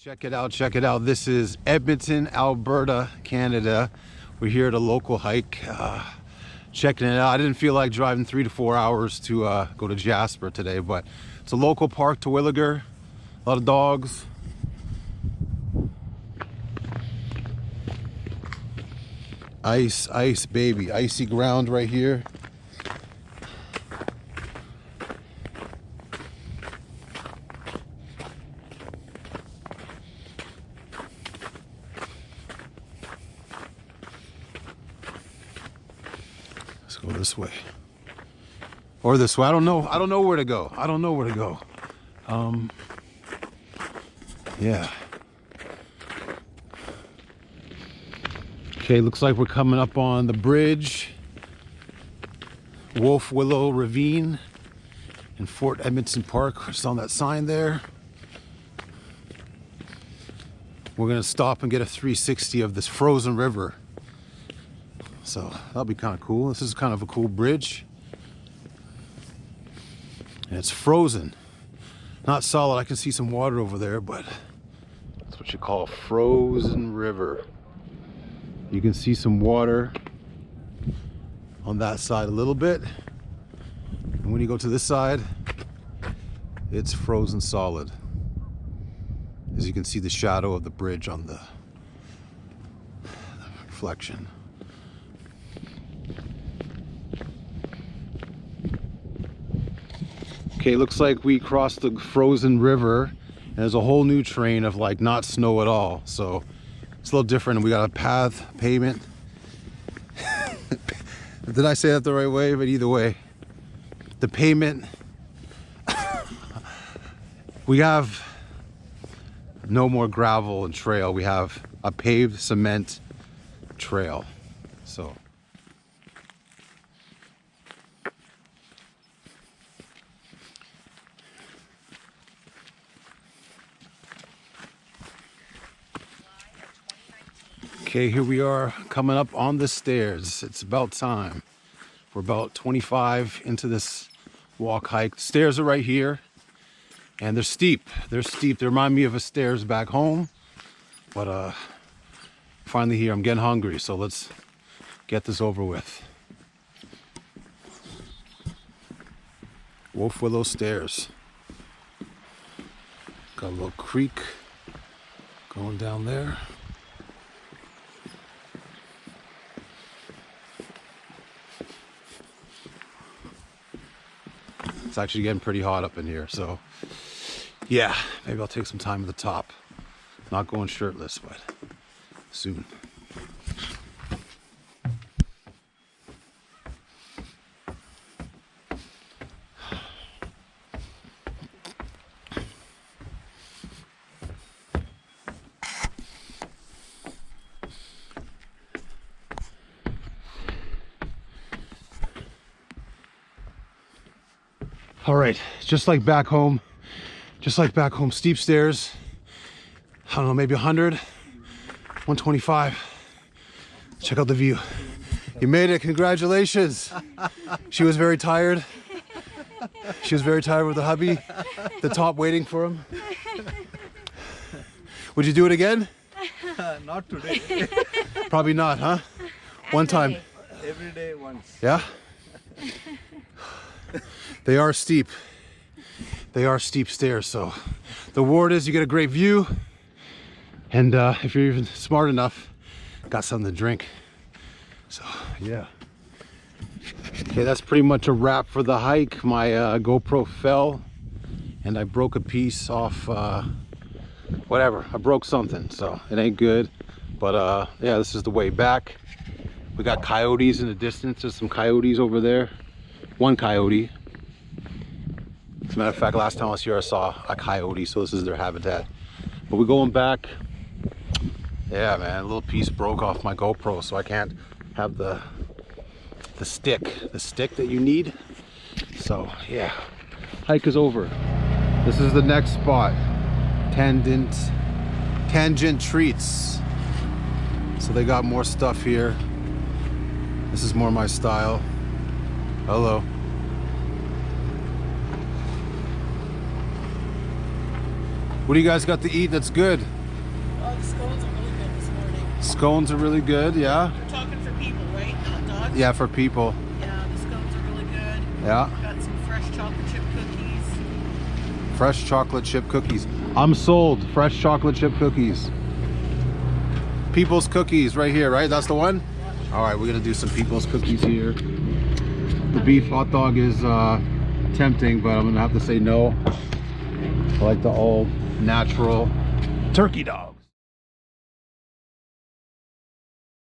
Check it out, check it out. This is Edmonton, Alberta, Canada. We're here at a local hike, checking it out. I didn't feel like driving 3 to 4 hours to go to Jasper today, but it's a local park to Williger. A lot of dogs. Ice, ice, baby. Icy ground right here. Let's go this way. Or this way. I don't know where to go. I don't know where to go. Yeah. Okay, looks like we're coming up on the bridge. Willow Ravine in Fort Edmonton Park. It's on that sign there. We're gonna stop and get a 360 of this frozen river. So that'll be kind of cool. This is kind of a cool bridge. And it's frozen. Not solid. I can see some water over there, but that's what you call a frozen river. You can see some water on that side a little bit. And when you go to this side, it's frozen solid. As you can see the shadow of the bridge on the reflection. Okay, looks like we crossed the frozen river and there's a whole new terrain of like not snow at all. So it's a little different. We got a path, pavement. Did I say that the right way? But either way, the pavement, we have no more gravel and trail. We have a paved cement trail. So okay, here we are coming up on the stairs. It's about time. We're about 25 into this walk hike. The stairs are right here and they're steep. They're steep. They remind me of a stairs back home. But finally here, I'm getting hungry. So let's get this over with. Willow stairs. Got a little creek going down there. It's actually getting pretty hot up in here, so yeah, maybe I'll take some time at the top. Not going shirtless, but soon. All right, just like back home, steep stairs. I don't know, maybe 100, 125. Check out the view. You made it, congratulations. She was very tired. She was very tired with the hubby, the top waiting for him. Would you do it again? Not today. Probably not, huh? One time. Every day once. Yeah? They are steep. They are steep stairs, so the reward is you get a great view, and if you're even smart enough, got something to drink. So yeah. Okay, that's pretty much a wrap for the hike. My GoPro fell and I broke a piece off whatever. I broke something, so it ain't good. But yeah, this is the way back. We got coyotes in the distance. There's some coyotes over there. One coyote. As a matter of fact, last time I was here I saw a coyote, so this is their habitat. But we're going back. Yeah, man, a little piece broke off my GoPro, so I can't have the stick that you need. So yeah, hike is over. This is the next spot, Tangent Treats. So they got more stuff here. This is more my style. Hello. What do you guys got to eat that's good? Oh, the scones are really good this morning. Scones are really good, yeah? You're talking for people, right? Not dogs? Yeah, for people. Yeah, the scones are really good. Yeah. Got some fresh chocolate chip cookies. Fresh chocolate chip cookies. I'm sold. Fresh chocolate chip cookies. People's Cookies right here, right? That's the one? All right, we're gonna do some People's Cookies here. The beef hot dog is tempting, but I'm gonna have to say no. I like the all natural turkey dog.